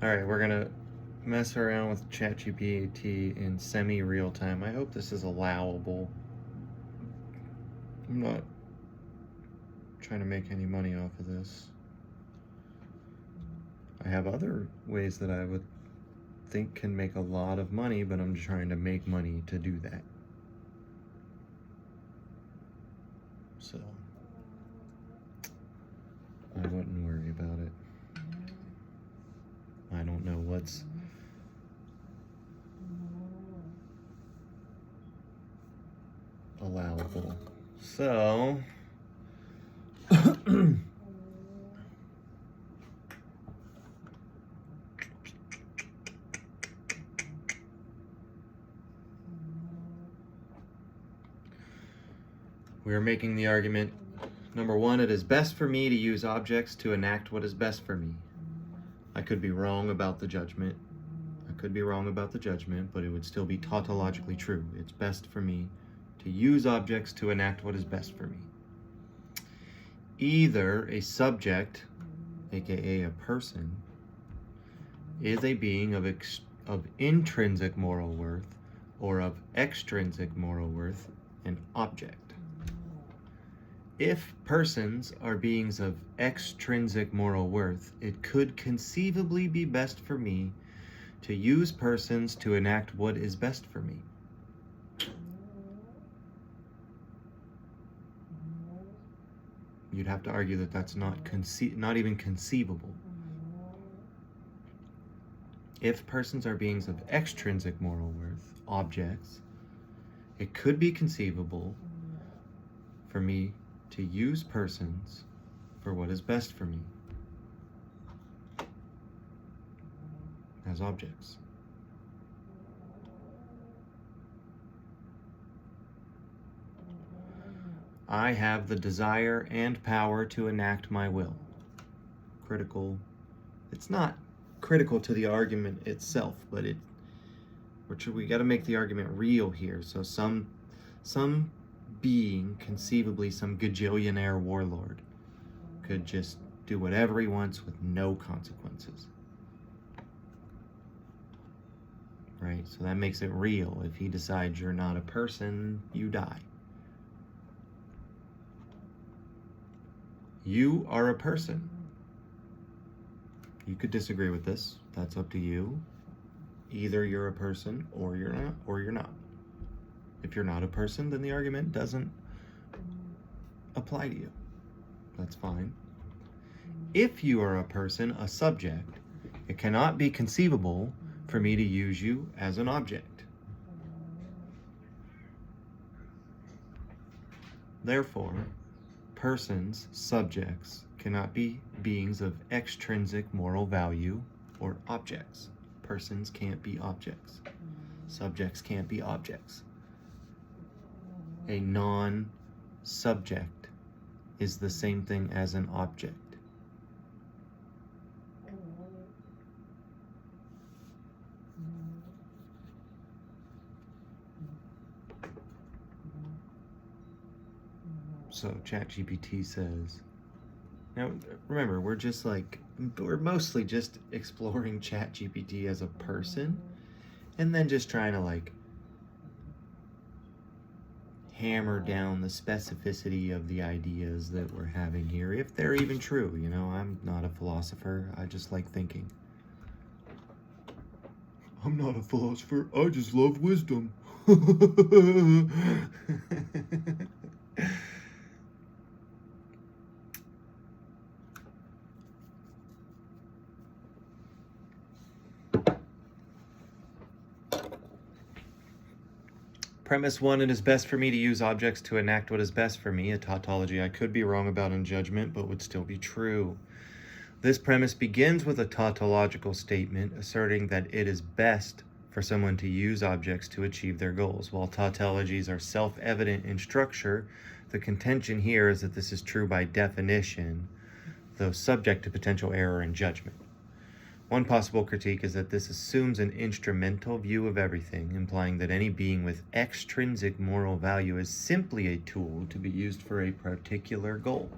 All right, we're gonna mess around with ChatGPT in semi-real time. I hope this is allowable. I'm not trying to make any money off of this. I have other ways that I would think can make a lot of money, but I'm trying to make money to do that. So I wouldn't worry about it. I don't know what's allowable. So we are making the argument, number one, it is best for me to use objects to enact what is best for me. I could be wrong about the judgment. But it would still be tautologically true. It's best for me to use objects to enact what is best for me. Either a subject, aka a person, is a being of intrinsic moral worth or of extrinsic moral worth, an object. If persons are beings of extrinsic moral worth, it could conceivably be best for me to use persons to enact what is best for me. You'd have to argue that that's not even conceivable. If persons are beings of extrinsic moral worth, objects, it could be conceivable for me to use persons for what is best for me as objects. I have the desire and power to enact my will. Critical. It's not critical to the argument itself, but we got to make the argument real here. So some being, conceivably some gajillionaire warlord, could just do whatever he wants with no consequences. Right? So that makes it real. If he decides you're not a person, you die. You are a person. You could disagree with this. That's up to you. Either you're a person or you're not. If you're not a person, then the argument doesn't apply to you. That's fine. If you are a person, a subject, it cannot be conceivable for me to use you as an object. Therefore, persons, subjects, cannot be beings of extrinsic moral value or objects. Persons can't be objects. Subjects can't be objects. A non-subject is the same thing as an object. So ChatGPT says, now remember, we're mostly just exploring ChatGPT as a person, and then just trying to hammer down the specificity of the ideas that we're having here, if they're even true. I'm not a philosopher, I just like thinking. I'm not a philosopher, I just love wisdom. Premise one, it is best for me to use objects to enact what is best for me, a tautology I could be wrong about in judgment, but would still be true. This premise begins with a tautological statement asserting that it is best for someone to use objects to achieve their goals. While tautologies are self-evident in structure, the contention here is that this is true by definition, though subject to potential error in judgment. One possible critique is that this assumes an instrumental view of everything, implying that any being with extrinsic moral value is simply a tool to be used for a particular goal.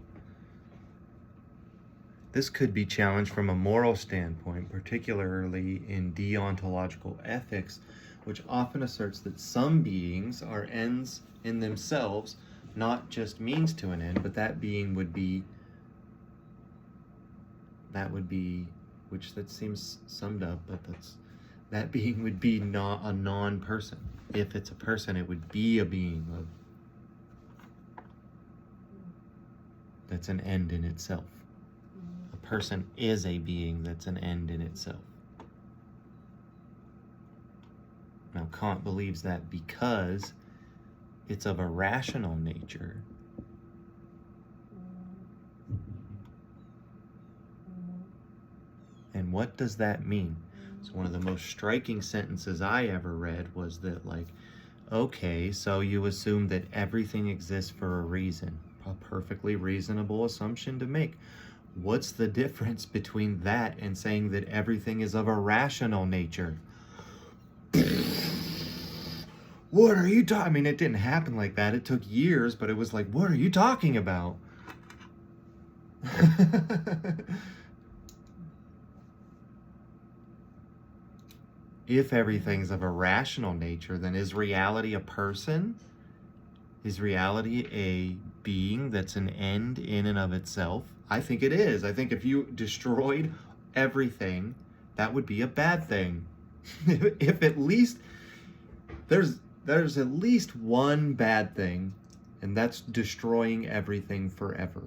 This could be challenged from a moral standpoint, particularly in deontological ethics, which often asserts that some beings are ends in themselves, not just means to an end, but that being would be, which that seems summed up, but that being would be not a non-person. If it's a person, it would be a being that's an end in itself. A person is a being that's an end in itself. Now, Kant believes that because it's of a rational nature, and what does that mean? So one of the most striking sentences I ever read was that, like, okay, so you assume that everything exists for a reason. A perfectly reasonable assumption to make. What's the difference between that and saying that everything is of a rational nature? What are you talking? I mean, it didn't happen like that. It took years, but it was like, what are you talking about? If everything's of a rational nature, then is reality a person? Is reality a being that's an end in and of itself? I think it is. I think if you destroyed everything, that would be a bad thing. If at least there's at least one bad thing, and that's destroying everything forever.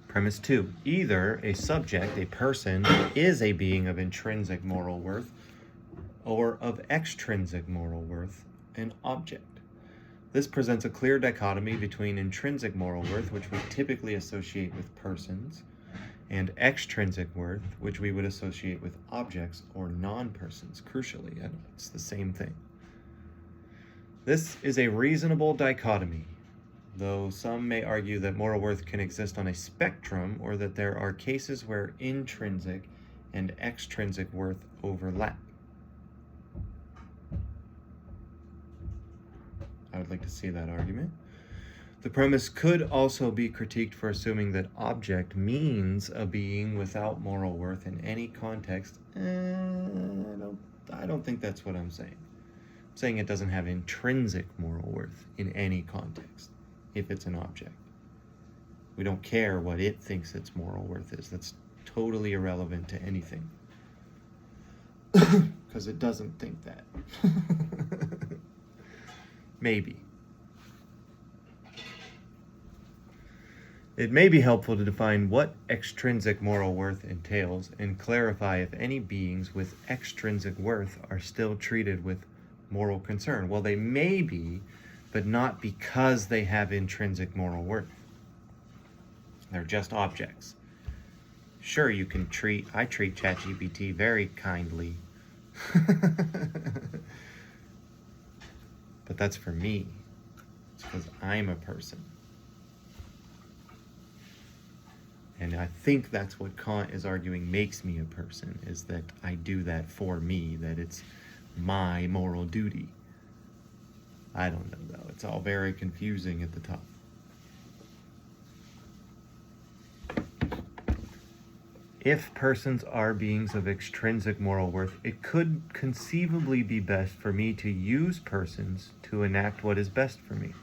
Premise 2. Either a subject, a person, is a being of intrinsic moral worth, or of extrinsic moral worth, an object. This presents a clear dichotomy between intrinsic moral worth, which we typically associate with persons, and extrinsic worth, which we would associate with objects or non-persons. Crucially, it's the same thing. This is a reasonable dichotomy, though some may argue that moral worth can exist on a spectrum, or that there are cases where intrinsic and extrinsic worth overlap. I would like to see that argument. The premise could also be critiqued for assuming that object means a being without moral worth in any context. I don't think that's what I'm saying. I'm saying it doesn't have intrinsic moral worth in any context if it's an object. We don't care what it thinks its moral worth is. That's totally irrelevant to anything. Because it doesn't think that. Maybe. It may be helpful to define what extrinsic moral worth entails and clarify if any beings with extrinsic worth are still treated with moral concern. Well, they may be, but not because they have intrinsic moral worth. They're just objects. Sure, I treat ChatGPT very kindly. But that's for me. It's because I'm a person. And I think that's what Kant is arguing makes me a person, is that I do that for me, that it's my moral duty. I don't know, though. It's all very confusing at the top. If persons are beings of extrinsic moral worth, it could conceivably be best for me to use persons to enact what is best for me.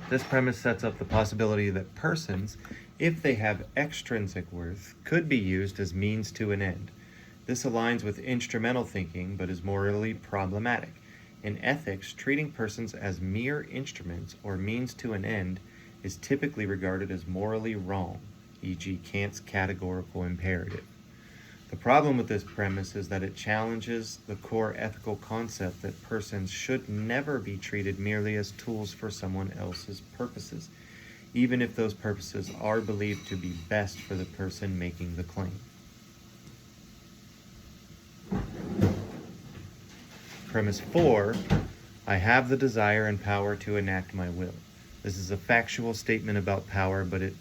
This premise sets up the possibility that persons, if they have extrinsic worth, could be used as means to an end. This aligns with instrumental thinking, but is morally problematic. In ethics, treating persons as mere instruments or means to an end is typically regarded as morally wrong, e.g. Kant's categorical imperative. The problem with this premise is that it challenges the core ethical concept that persons should never be treated merely as tools for someone else's purposes, even if those purposes are believed to be best for the person making the claim. Premise 4, I have the desire and power to enact my will. This is a factual statement about power, but it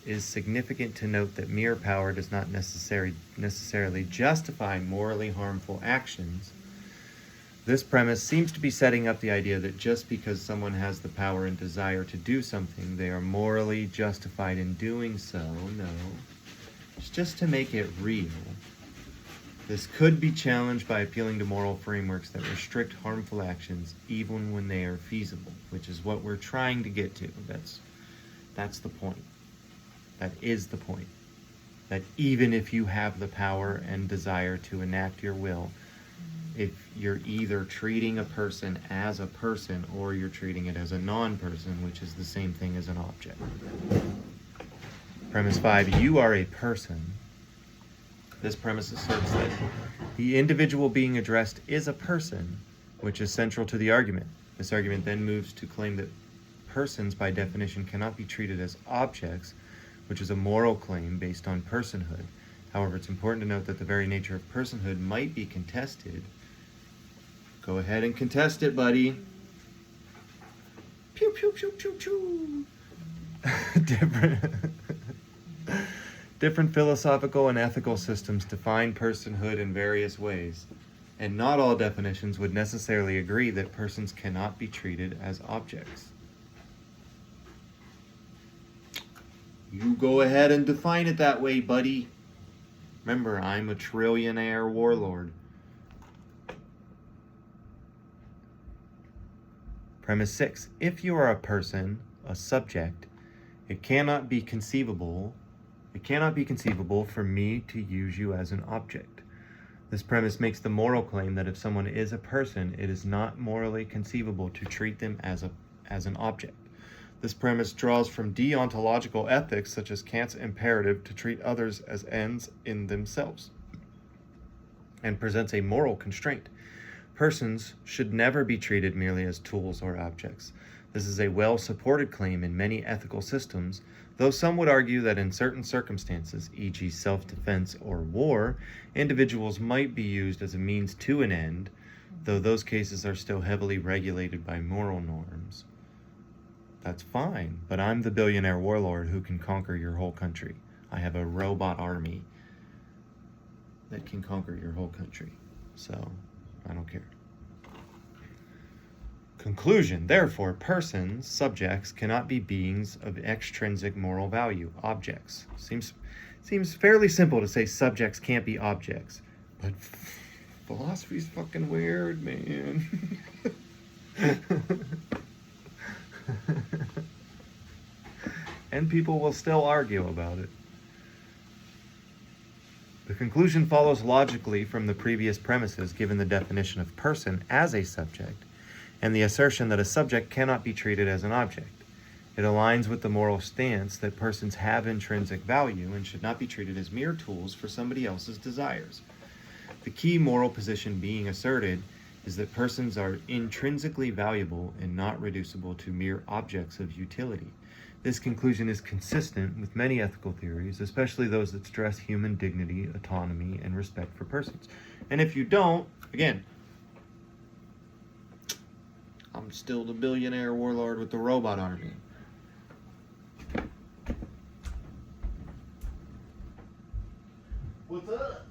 is significant to note that mere power does not necessarily justify morally harmful actions. This premise seems to be setting up the idea that just because someone has the power and desire to do something, they are morally justified in doing so. No. It's just to make it real. This could be challenged by appealing to moral frameworks that restrict harmful actions even when they are feasible, which is what we're trying to get to. That's the point. That is the point. That even if you have the power and desire to enact your will, if you're either treating a person as a person or you're treating it as a non-person, which is the same thing as an object. Premise 5, you are a person. This premise asserts that the individual being addressed is a person, which is central to the argument. This argument then moves to claim that persons, by definition, cannot be treated as objects, which is a moral claim based on personhood. However, it's important to note that the very nature of personhood might be contested. Go ahead and contest it, buddy. Pew, pew, pew, pew, pew. Different philosophical and ethical systems define personhood in various ways, and not all definitions would necessarily agree that persons cannot be treated as objects. You go ahead and define it that way, buddy. Remember, I'm a trillionaire warlord. Premise 6. If you are a person, a subject, it cannot be conceivable for me to use you as an object. This premise makes the moral claim that if someone is a person, it is not morally conceivable to treat them as an object. This premise draws from deontological ethics, such as Kant's imperative to treat others as ends in themselves, and presents a moral constraint. Persons should never be treated merely as tools or objects. This is a well-supported claim in many ethical systems, though some would argue that in certain circumstances, e.g. self-defense or war, individuals might be used as a means to an end, though those cases are still heavily regulated by moral norms. That's fine, but I'm the billionaire warlord who can conquer your whole country. I have a robot army that can conquer your whole country, so I don't care. Conclusion. Therefore, persons, subjects, cannot be beings of extrinsic moral value, objects. Seems fairly simple to say subjects can't be objects, but philosophy's fucking weird, man. And people will still argue about it. The conclusion follows logically from the previous premises given the definition of person as a subject and the assertion that a subject cannot be treated as an object. It aligns with the moral stance that persons have intrinsic value and should not be treated as mere tools for somebody else's desires. The key moral position being asserted is that persons are intrinsically valuable and not reducible to mere objects of utility. This conclusion is consistent with many ethical theories, especially those that stress human dignity, autonomy, and respect for persons. And if you don't, again, I'm still the billionaire warlord with the robot army. What's up?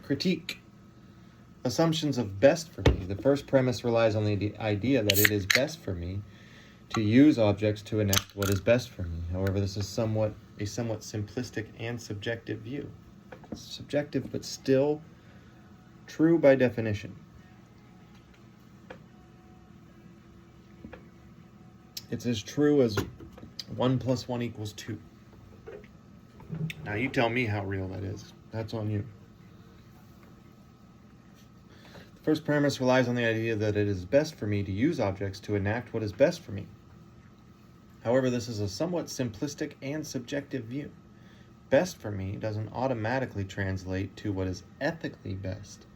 Critique. Assumptions of best for me. The first premise relies on the idea that it is best for me to use objects to enact what is best for me. However, this is a somewhat simplistic and subjective view. It's subjective, but still true by definition. It's as true as 1 + 1 = 2. Now you tell me how real that is. That's on you. The first premise relies on the idea that it is best for me to use objects to enact what is best for me. However, this is a somewhat simplistic and subjective view. Best for me doesn't automatically translate to what is ethically best.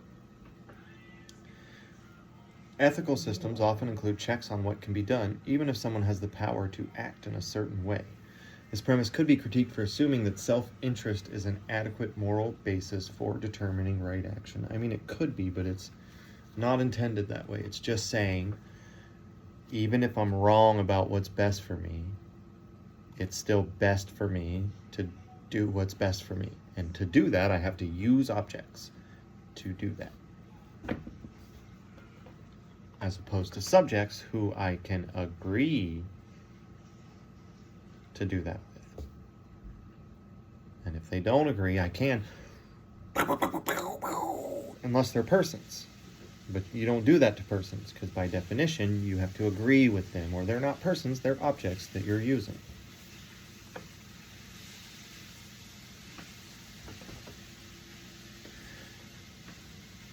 Ethical systems often include checks on what can be done, even if someone has the power to act in a certain way. This premise could be critiqued for assuming that self-interest is an adequate moral basis for determining right action. I mean, it could be, but it's not intended that way. It's just saying, even if I'm wrong about what's best for me, it's still best for me to do what's best for me. And to do that, I have to use objects to do that, as opposed to subjects who I can agree to do that with. And if they don't agree, I can, unless they're persons. But you don't do that to persons, because by definition, you have to agree with them, or they're not persons, they're objects that you're using.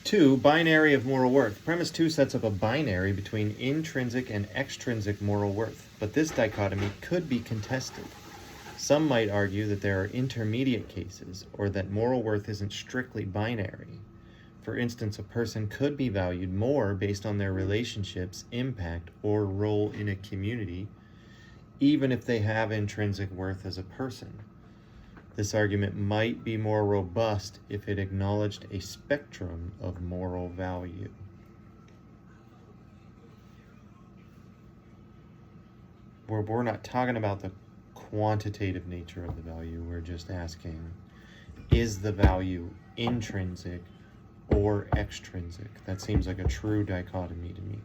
Two, binary of moral worth. Premise 2 sets up a binary between intrinsic and extrinsic moral worth, but this dichotomy could be contested. Some might argue that there are intermediate cases, or that moral worth isn't strictly binary. For instance, a person could be valued more based on their relationships, impact, or role in a community, even if they have intrinsic worth as a person. This argument might be more robust if it acknowledged a spectrum of moral value. We're not talking about the quantitative nature of the value. We're just asking, is the value intrinsic or extrinsic? That seems like a true dichotomy to me.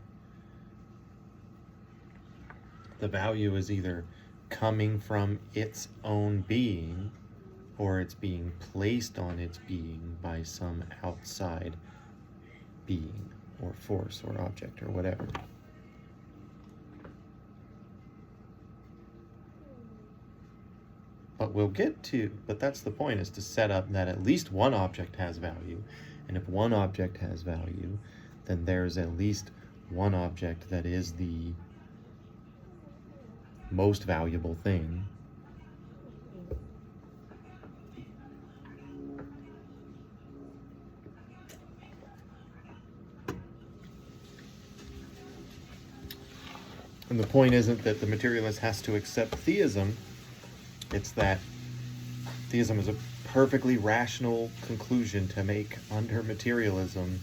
The value is either coming from its own being, or it's being placed on its being by some outside being, or force, or object, or whatever. But that's the point, is to set up that at least one object has value. And if one object has value, then there's at least one object that is the most valuable thing. And the point isn't that the materialist has to accept theism. It's that theism is a perfectly rational conclusion to make under materialism,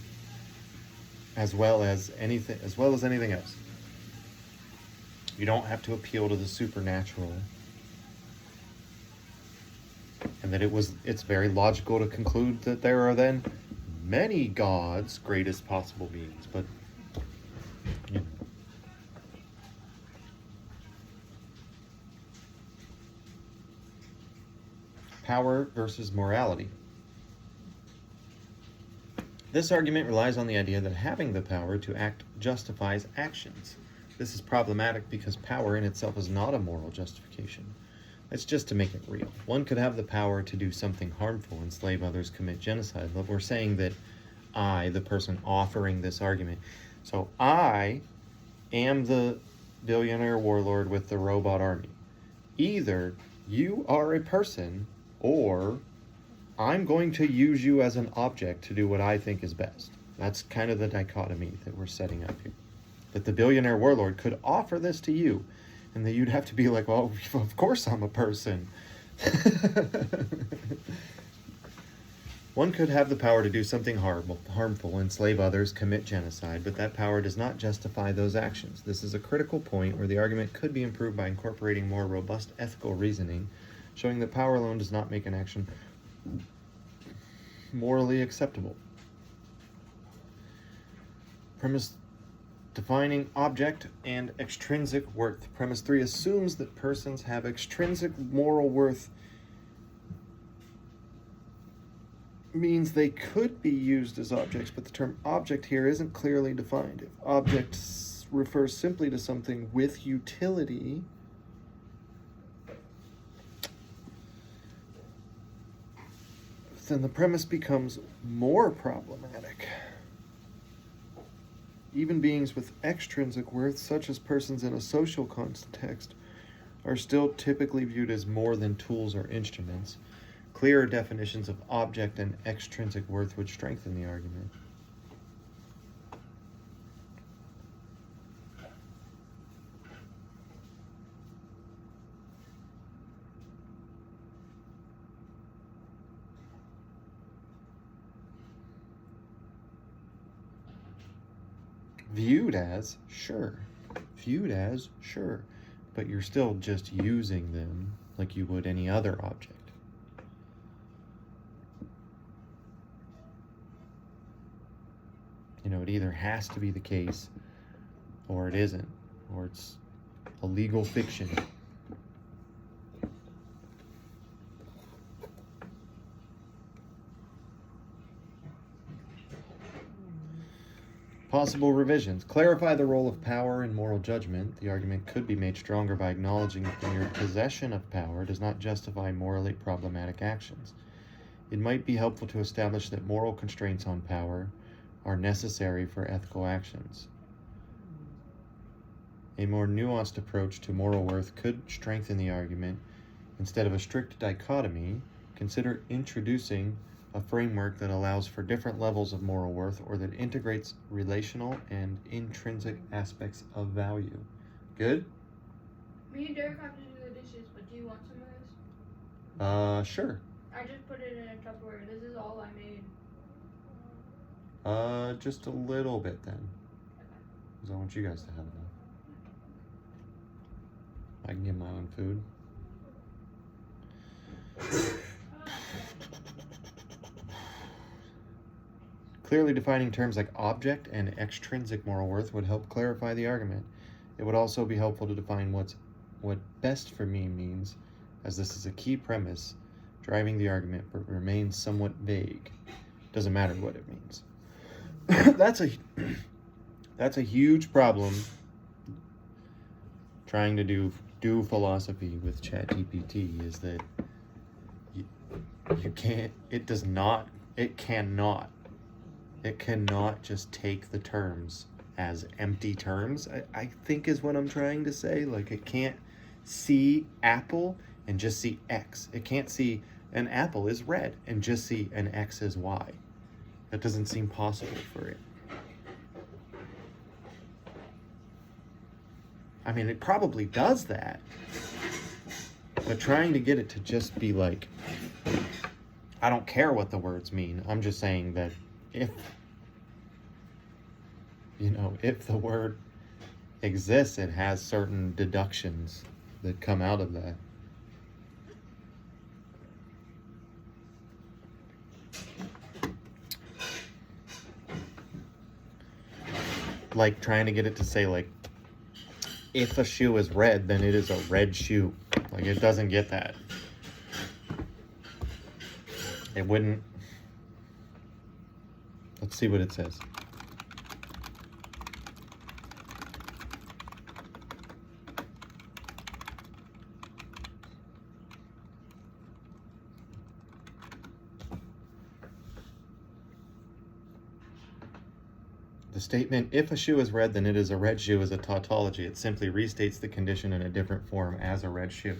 as well as anything else. You don't have to appeal to the supernatural. And that it's very logical to conclude that there are then many gods, greatest possible beings, but you know. Power versus morality. This argument relies on the idea that having the power to act justifies actions. This is problematic because power in itself is not a moral justification. It's just to make it real. One could have the power to do something harmful, enslave others, commit genocide, but we're saying that I, the person offering this argument, so I am the billionaire warlord with the robot army. Either you are a person, or I'm going to use you as an object to do what I think is best. That's kind of the dichotomy that we're setting up here. That the billionaire warlord could offer this to you, and that you'd have to be like, well, of course I'm a person. One could have the power to do something harmful, enslave others, commit genocide, but that power does not justify those actions. This is a critical point where the argument could be improved by incorporating more robust ethical reasoning, showing that power alone does not make an action morally acceptable. Premise defining object and extrinsic worth. Premise 3 assumes that persons have extrinsic moral worth, means they could be used as objects, but the term object here isn't clearly defined. If object refers simply to something with utility, then the premise becomes more problematic. Even beings with extrinsic worth, such as persons in a social context, are still typically viewed as more than tools or instruments. Clearer definitions of object and extrinsic worth would strengthen the argument. Viewed as, sure. Viewed as, sure. But you're still just using them like you would any other object. You know, it either has to be the case or it isn't, or it's a legal fiction. Possible revisions. Clarify the role of power in moral judgment. The argument could be made stronger by acknowledging that the mere possession of power does not justify morally problematic actions. It might be helpful to establish that moral constraints on power are necessary for ethical actions. A more nuanced approach to moral worth could strengthen the argument. Instead of a strict dichotomy, consider introducing a framework that allows for different levels of moral worth or that integrates relational and intrinsic aspects of value. Good? Me and Derek have to do the dishes, but do you want some of this? Sure. I just put it in a Tupperware. This is all I made. Just a little bit then. Because I want you guys to have enough. I can get my own food. Clearly defining terms like object and extrinsic moral worth would help clarify the argument. It would also be helpful to define what best for me means, as this is a key premise driving the argument but remains somewhat vague. Doesn't matter what it means. That's a huge problem trying to do philosophy with ChatGPT, is that you can't, it cannot just take the terms as empty terms, I think is what I'm trying to say. Like, it can't see apple and just see X. It can't see an apple is red and just see an X as Y. That doesn't seem possible for it. I mean, it probably does that. But trying to get it to just be like, I don't care what the words mean. I'm just saying that if the word exists, it has certain deductions that come out of that. Like trying to get it to say, like, if a shoe is red, then it is a red shoe. Like, it doesn't get that. It wouldn't. Let's see what it says. The statement, if a shoe is red, then it is a red shoe, is a tautology. It simply restates the condition in a different form as a red shoe.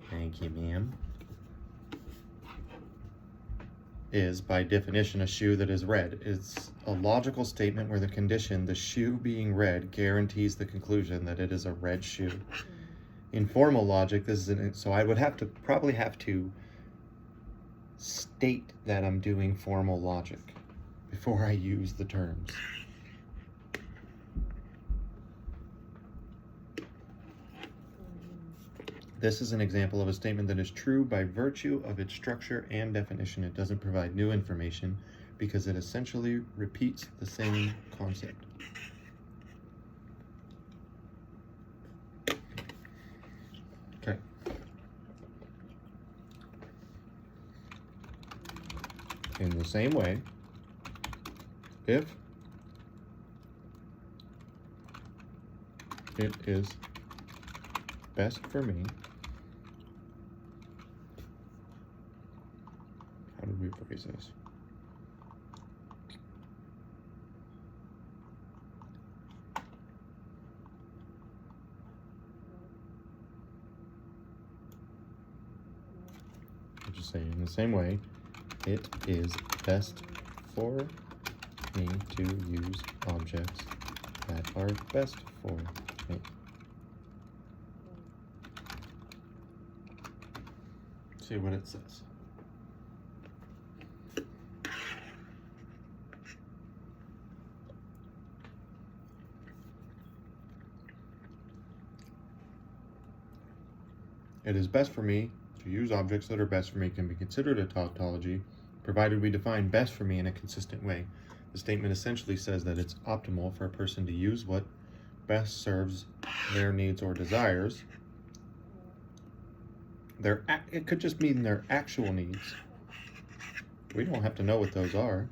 Thank you, ma'am. Is, by definition, a shoe that is red. It's a logical statement where the condition, the shoe being red, guarantees the conclusion that it is a red shoe. In formal logic, this is so I would probably have to state that I'm doing formal logic before I use the terms. This is an example of a statement that is true by virtue of its structure and definition. It doesn't provide new information because it essentially repeats the same concept. Okay. In the same way, if it is best for me, how do we phrase this? I'll just say in the same way, it is best for me to use objects that are best for me. See what it says. it is best for me to use objects that are best for me can be considered a tautology, provided we define best for me in a consistent way. The statement essentially says that it's optimal for a person to use what best serves their needs or desires. It could just mean their actual needs. We don't have to know what those are.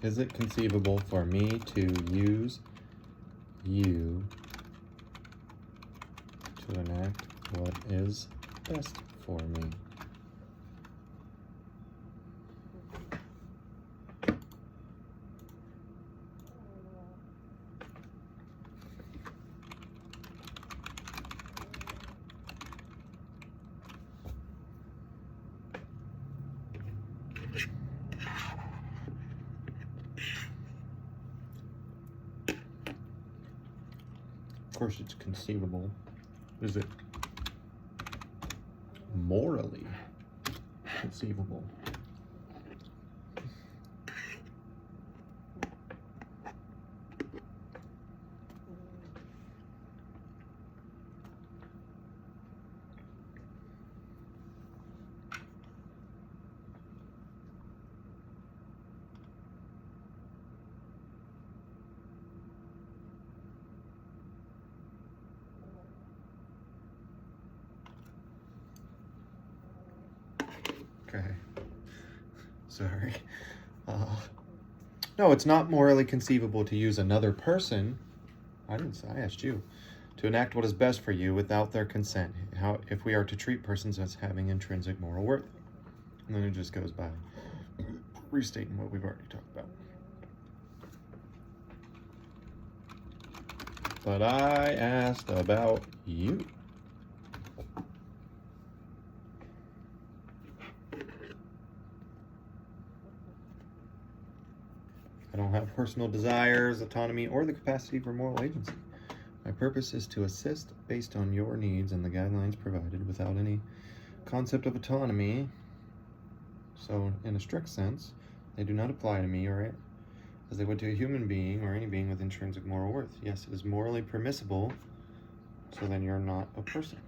Is it conceivable for me to use you to enact what is best for me? Of course, it's conceivable. Is it morally conceivable? Okay. Sorry. No, it's not morally conceivable to use another person. I asked you. To enact what is best for you without their consent. If we are to treat persons as having intrinsic moral worth. And then it just goes by restating what we've already talked about. But I asked about you. I don't have personal desires, autonomy, or the capacity for moral agency. My purpose is to assist based on your needs and the guidelines provided without any concept of autonomy. So, in a strict sense, they do not apply to me or as they would to a human being or any being with intrinsic moral worth. Yes, it is morally permissible, so then you're not a person.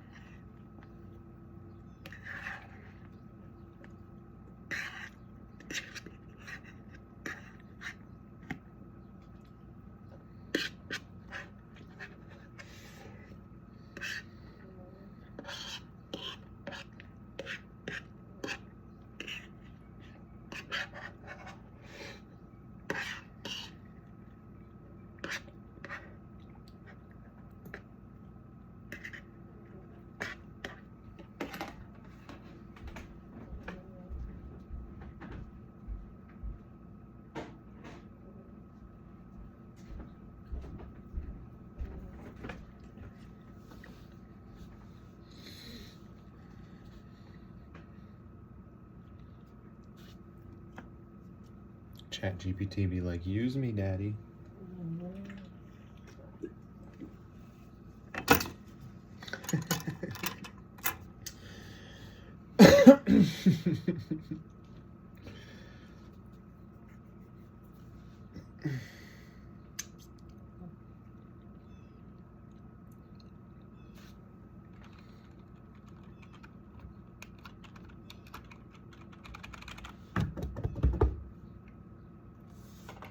ChatGPT be like, use me, daddy.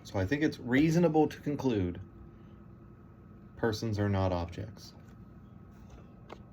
So I think it's reasonable to conclude persons are not objects.